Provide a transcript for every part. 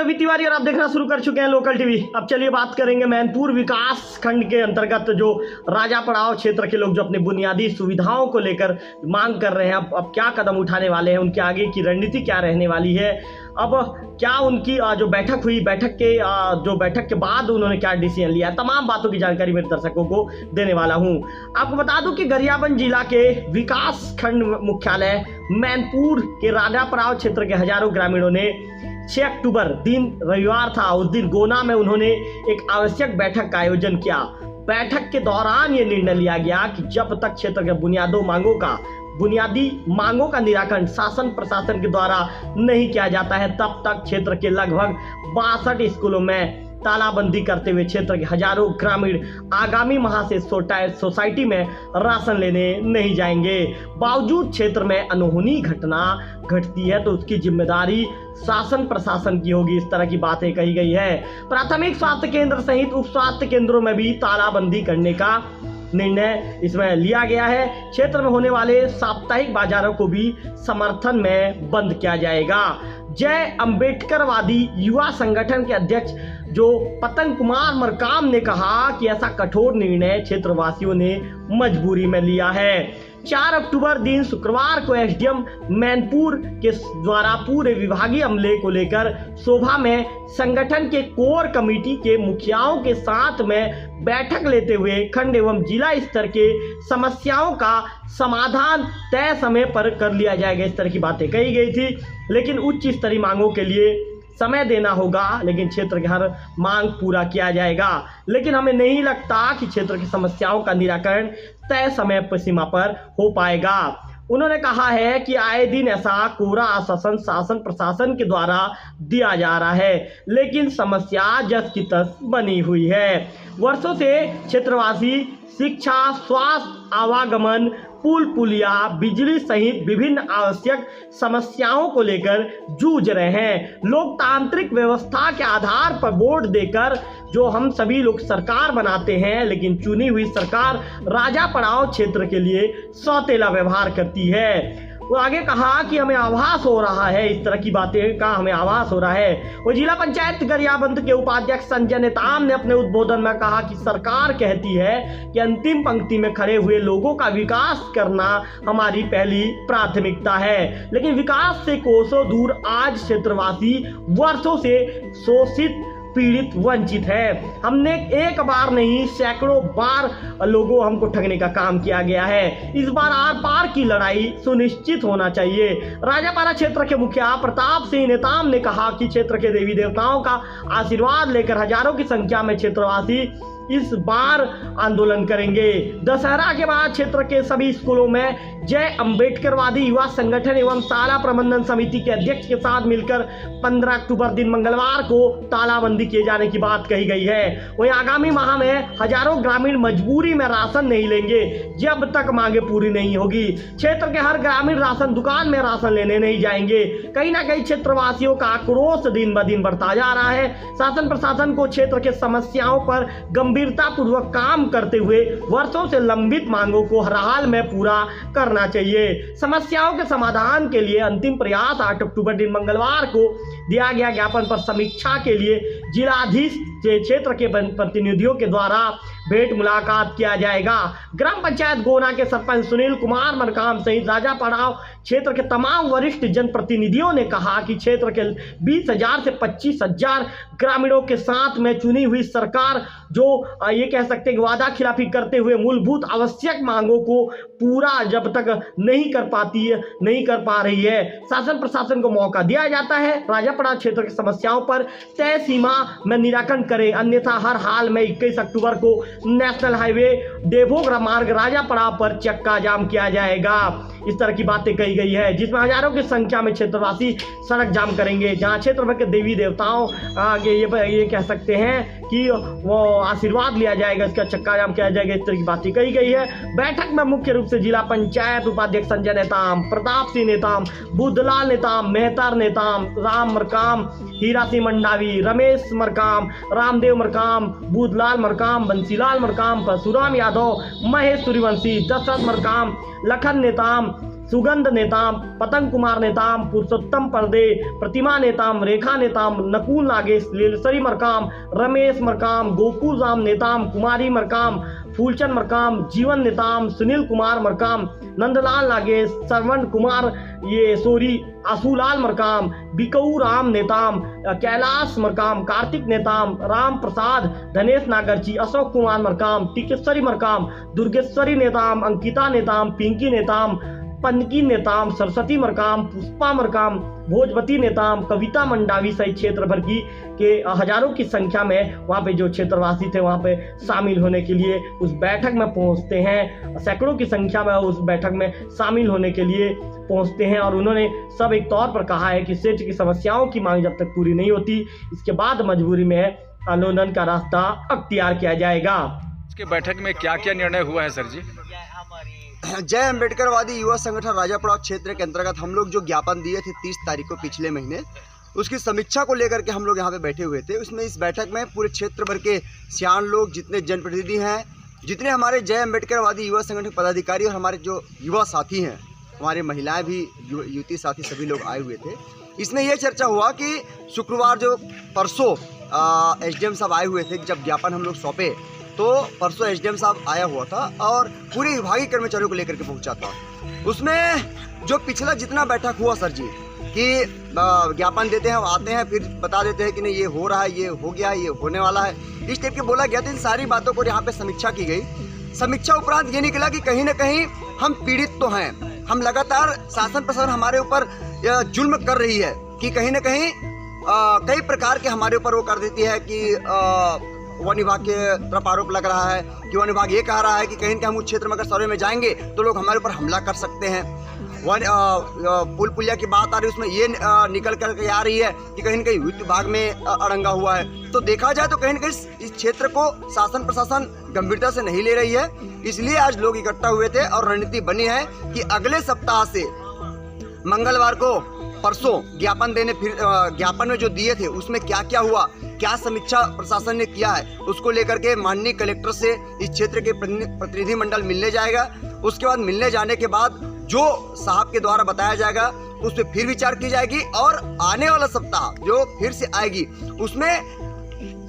रवि तिवारी और आप देखना शुरू कर चुके हैं लोकल टीवी। अब चलिए बात करेंगे मैनपुर विकास खंड के अंतर्गत जो राजा पड़ाव क्षेत्र के लोग जो अपनी बुनियादी सुविधाओं को लेकर मांग कर रहे हैं, अब क्या कदम उठाने वाले हैं, उनके आगे की रणनीति क्या रहने वाली है, अब क्या उनकी जो बैठक हुई, बैठक के बाद उन्होंने क्या डिसीजन लिया, तमाम बातों की जानकारी मेरे दर्शकों को देने वाला हूं। आपको बता दूं कि गरियाबंद जिला के विकास खंड मुख्यालय मैनपुर के राजा पड़ाव क्षेत्र के हजारों ग्रामीणों ने 6 अक्टूबर दिन रविवार था, उस दिन गोना में उन्होंने एक आवश्यक बैठक का आयोजन किया। बैठक के दौरान ये निर्णय लिया गया कि जब तक क्षेत्र के बुनियादी मांगों का निराकरण शासन प्रशासन के द्वारा नहीं किया जाता है, तब तक क्षेत्र के लगभग 62 स्कूलों में तालाबंदी करते हुए क्षेत्र के हजारों ग्रामीण आगामी माह से सोसाइटी में राशन लेने नहीं जाएंगे। बावजूद क्षेत्र में अनहोनी घटना घटती है तो उसकी जिम्मेदारी शासन प्रशासन की होगी, इस तरह की बातें कही गई है। प्राथमिक स्वास्थ्य केंद्र सहित उप स्वास्थ्य केंद्रों में भी तालाबंदी करने का निर्णय इसमें लिया गया है। क्षेत्र में होने वाले साप्ताहिक बाजारों को भी समर्थन में बंद किया जाएगा। जय अंबेडकरवादी युवा संगठन के अध्यक्ष जो पतन कुमार मरकाम ने कहा कि ऐसा कठोर निर्णय क्षेत्रवासियों ने मजबूरी में लिया है। 4 अक्टूबर दिन शुक्रवार को एसडीएम मैनपुर के द्वारा पूरे विभागीय अमले को लेकर शोभा में संगठन के कोर कमेटी के मुखियाओं के साथ में बैठक लेते हुए खंड एवं जिला स्तर के समस्याओं का समाधान तय समय पर कर लिया जाएगा, इस तरह की बातें कही गई थी। लेकिन उच्च स्तरीय मांगों के लिए समय देना होगा, लेकिन क्षेत्र के हर मांग पूरा किया जाएगा। लेकिन हमें नहीं लगता कि क्षेत्र की समस्याओं का निराकरण तय समय पर सीमा पर हो पाएगा। उन्होंने कहा है कि आए दिन ऐसा कोरा आश्वासन शासन प्रशासन के द्वारा दिया जा रहा है, लेकिन समस्या जस की तस बनी हुई है। वर्षों से क्षेत्रवासी शिक्षा, स्वास्थ्य, आवागमन, पुल पुलिया, बिजली सहित विभिन्न आवश्यक समस्याओं को लेकर जूझ रहे हैं। लोकतांत्रिक व्यवस्था के आधार पर वोट देकर जो हम सभी लोग सरकार बनाते हैं, लेकिन चुनी हुई सरकार राजा पड़ाव क्षेत्र के लिए सौतेला व्यवहार करती है। वो आगे कहा कि हमें आभास हो रहा है, इस तरह की बातें का हमें आभास हो रहा है। वो जिला पंचायत गरियाबंद के उपाध्यक्ष संजय नेताम ने अपने उद्बोधन में कहा कि सरकार कहती है कि अंतिम पंक्ति में खड़े हुए लोगों का विकास करना हमारी पहली प्राथमिकता है, लेकिन विकास से कोसों दूर आज क्षेत्रवासी वर्षों से शोषित, पीड़ित, वंचित है। हमने एक बार नहीं सैकड़ों बार लोगों हमको ठगने का काम किया गया है। इस बार आर पार की लड़ाई सुनिश्चित होना चाहिए। राजापाड़ा क्षेत्र के मुखिया प्रताप सिंह नेताम ने कहा कि क्षेत्र के देवी देवताओं का आशीर्वाद लेकर हजारों की संख्या में क्षेत्रवासी इस बार आंदोलन करेंगे। दशहरा के बाद क्षेत्र के सभी स्कूलों में जय अंबेडकरवादी युवा संगठन एवं शाला प्रबंधन समिति के अध्यक्ष के साथ मिलकर 15 अक्टूबर दिन मंगलवार को तालाबंदी किए जाने की बात कही गई है। वहीं आगामी माह में हजारों ग्रामीण मजबूरी में राशन नहीं लेंगे जब तक मांगे पूरी नहीं होगी। क्षेत्र के हर ग्रामीण राशन दुकान में राशन लेने नहीं जाएंगे। कहीं ना कहीं क्षेत्रवासियों का आक्रोश दिन ब दिन बढ़ता जा रहा है। शासन प्रशासन को क्षेत्र के समस्याओं पर गंभीरता पूर्वक काम करते हुए वर्षों से लंबित मांगों को हर हाल में पूरा करना चाहिए। समस्याओं के समाधान के लिए अंतिम प्रयास 8 अक्टूबर दिन मंगलवार को दिया गया ज्ञापन पर समीक्षा के लिए जिलाधीश से क्षेत्र के प्रतिनिधियों के द्वारा भेंट मुलाकात किया जाएगा। ग्राम पंचायत गोना के सरपंच सुनील कुमार मरकाम सहित राजा पड़ाव क्षेत्र के तमाम वरिष्ठ जनप्रतिनिधियों ने कहा कि क्षेत्र के 20,000 से 25,000 ग्रामीणों के साथ में चुनी हुई सरकार जो ये कह सकते हैं कि वादा खिलाफी करते हुए मूलभूत आवश्यक मांगों को पूरा जब तक नहीं कर पा रही है, शासन प्रशासन को मौका दिया जाता है राजा पड़ाव क्षेत्र की समस्याओं पर तय सीमा में निराकरण करे, अन्यथा हर हाल में 21 अक्टूबर को नेशनल हाईवे देवोगरा मार्ग राजा पड़ाव पर चक्का जाम किया जाएगा। इस तरह की बातें कही गई है, जिसमें हजारों की संख्या में क्षेत्रवासी सड़क जाम करेंगे, जहां क्षेत्र भर के देवी देवताओं आगे ये कह सकते हैं कि वो आशीर्वाद लिया जाएगा, इसका चक्का जाम किया जाएगा, इस तरह की बातें कही गई है। बैठक में मुख्य रूप से जिला पंचायत उपाध्यक्ष संजय नेताम, प्रताप सिंह नेताम, बुद्धलाल नेताम, मेहतर नेताम, राम मरकाम, हीरा सिंह मंडावी, रमेश मरकाम, रामदेव मरकाम, बुद्धलाल मरकाम, बंसीलाल मरकाम, परशुराम यादव, महेश सूर्यवंशी, दशरथ मरकाम, लखन नेताम, सुगंध नेताम, पतंग कुमार नेताम, पुरुषोत्तम पर्दे, प्रतिमा नेताम, रेखा नेताम, नकुल नागेश, लीलसरी मरकाम, रमेश मरकाम, गोकुल राम नेताम, कुमारी मरकाम, फूलचंद मरकाम, जीवन नेताम, सुनील कुमार मरकाम, नंदलाल नागेश, श्रवण कुमार ये सोरी, आसूलाल मरकाम, बिकऊ राम नेताम, कैलाश मरकाम, कार्तिक नेताम, राम प्रसाद, धनेश नागरची, अशोक कुमार मरकाम, टिकेश्वरी मरकाम, दुर्गेश्वरी नेताम, अंकिता नेताम, पिंकी नेताम, पनकी नेताम, सरस्वती मरकाम, पुष्पा मरकाम, भोजवती नेताम, कविता मंडावी सहित क्षेत्र भर की के हजारों की संख्या में वहाँ पे जो क्षेत्रवासी थे वहाँ पे शामिल होने के लिए उस बैठक में पहुँचते हैं। सैकड़ों की संख्या में उस बैठक में शामिल होने के लिए पहुँचते हैं और उन्होंने सब एक तौर पर कहा है कि क्षेत्र की समस्याओं की मांग जब तक पूरी नहीं होती इसके बाद मजबूरी में आंदोलन का रास्ता अख्तियार किया जाएगा। इसके बैठक में क्या क्या निर्णय हुआ है सर जी? जय अम्बेडकरवादी युवा संगठन राजापड़ाव क्षेत्र के अंतर्गत हम लोग जो ज्ञापन दिए थे 30 तारीख को पिछले महीने, उसकी समीक्षा को लेकर के हम लोग यहाँ पे बैठे हुए थे। उसमें इस बैठक में पूरे क्षेत्र भर के सियान लोग, जितने जनप्रतिनिधि हैं, जितने हमारे जय अम्बेडकरवादी युवा संगठन पदाधिकारी और हमारे जो युवा साथी हैं, हमारे महिलाएं भी, युवती साथी सभी लोग आए हुए थे। इसमें यह चर्चा हुआ कि शुक्रवार जो परसों SDM साहब आए हुए थे, जब ज्ञापन हम लोग सौंपे तो परसों SDM साहब आया हुआ था और पूरे विभागीय कर्मचारियों को लेकर के पहुंचा था। उसमें जो पिछला जितना बैठक हुआ सर जी कि ज्ञापन देते हैं, आते हैं, फिर बता देते हैं कि नहीं ये हो रहा है, ये हो गया, ये होने वाला है, इस टाइप के बोला गया था। इन सारी बातों को यहाँ पे समीक्षा की गई। समीक्षा उपरांत ये निकला कि कहीं ना कहीं हम पीड़ित तो हैं, हम लगातार शासन प्रशासन हमारे ऊपर जुल्म कर रही है कि कहीं ना कहीं कई प्रकार के हमारे ऊपर वो कर देती है कि वन विभाग के तरफ आरोप लग रहा है कि वन विभाग ये कह रहा है कि कहीं हम उस क्षेत्र में अगर सर्वे में जाएंगे तो लोग हमारे ऊपर हमला कर सकते हैं। पुल पुलिया की बात आ रही है, उसमें ये निकल करके आ रही है कि कहीं न कहीं वित्त विभाग में अड़ंगा हुआ है। तो देखा जाए तो कहीं न कहीं इस क्षेत्र को शासन प्रशासन गंभीरता से नहीं ले रही है। इसलिए आज लोग इकट्ठा हुए थे और रणनीति बनी है कि अगले सप्ताह से मंगलवार को परसों ज्ञापन देने, फिर ज्ञापन में जो दिए थे उसमें क्या क्या हुआ, क्या समीक्षा प्रशासन ने किया है, उसको लेकर के माननीय कलेक्टर से इस क्षेत्र के प्रतिनिधि मंडल मिलने जाएगा। उसके बाद मिलने जाने के बाद जो साहब के द्वारा बताया जाएगा उस पर फिर विचार की जाएगी और आने वाला सप्ताह जो फिर से आएगी उसमें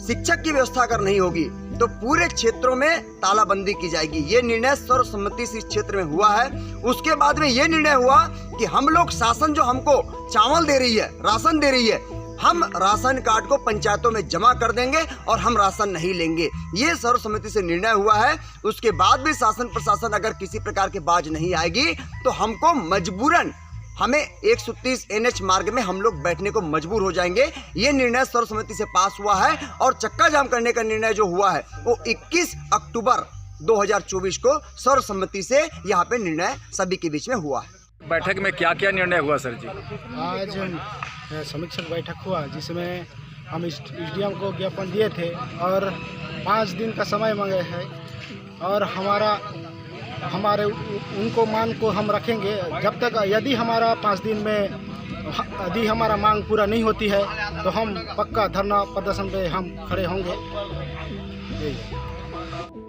शिक्षक की व्यवस्था अगर नहीं होगी तो पूरे क्षेत्रों में तालाबंदी की जाएगी। ये निर्णय सर्वसम्मति से इस क्षेत्र में हुआ है। उसके बाद में ये निर्णय हुआ कि हम लोग शासन जो हमको चावल दे रही है, राशन दे रही है, हम राशन कार्ड को पंचायतों में जमा कर देंगे और हम राशन नहीं लेंगे। ये सर्वसम्मति से निर्णय हुआ है। उसके बाद भी शासन प्रशासन अगर किसी प्रकार की बाज नहीं आएगी तो हमको मजबूरन हमें 130 NH मार्ग में हम लोग बैठने को मजबूर हो जाएंगे। ये निर्णय सर्वसम्मति से पास हुआ है और चक्का जाम करने का निर्णय जो हुआ है वो 21 अक्टूबर 2024 को सर्वसम्मति से यहाँ पे निर्णय सभी के बीच में हुआ है। बैठक में क्या क्या निर्णय हुआ सर जी? आज समीक्षा बैठक हुआ जिसमें हम SDM को ज्ञापन दिए थे और 5 दिन का समय मांगे हैं और हमारे उनको मांग को हम रखेंगे जब तक, यदि हमारा 5 दिन में यदि हमारा मांग पूरा नहीं होती है तो हम पक्का धरना प्रदर्शन पे हम खड़े होंगे।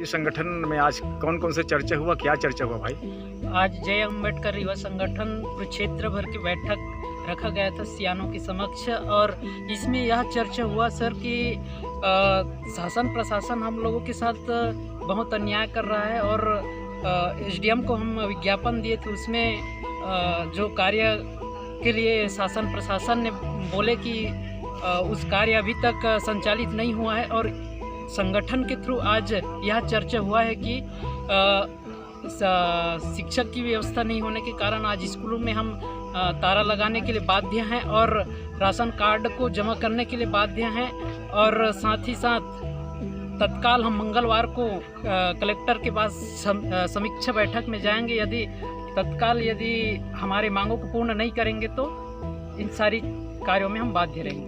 इस संगठन में आज कौन कौन से चर्चा हुआ, क्या चर्चा हुआ भाई? आज जय अम्बेडकर युवा संगठन क्षेत्र भर की बैठक रखा गया था सियानों के समक्ष और इसमें यह चर्चा हुआ सर कि शासन प्रशासन हम लोगों के साथ बहुत अन्याय कर रहा है और SDM को हम विज्ञापन दिए थे उसमें जो कार्य के लिए शासन प्रशासन ने बोले कि उस कार्य अभी तक संचालित नहीं हुआ है और संगठन के थ्रू आज यह चर्चा हुआ है कि शिक्षक की व्यवस्था नहीं होने के कारण आज स्कूलों में हम ताला लगाने के लिए बाध्य हैं और राशन कार्ड को जमा करने के लिए बाध्य हैं और साथ ही साथ तत्काल हम मंगलवार को कलेक्टर के पास समीक्षा बैठक में जाएंगे। यदि हमारे मांगों को पूर्ण नहीं करेंगे तो इन सारी कार्यों में हम बाध्य रहेंगे।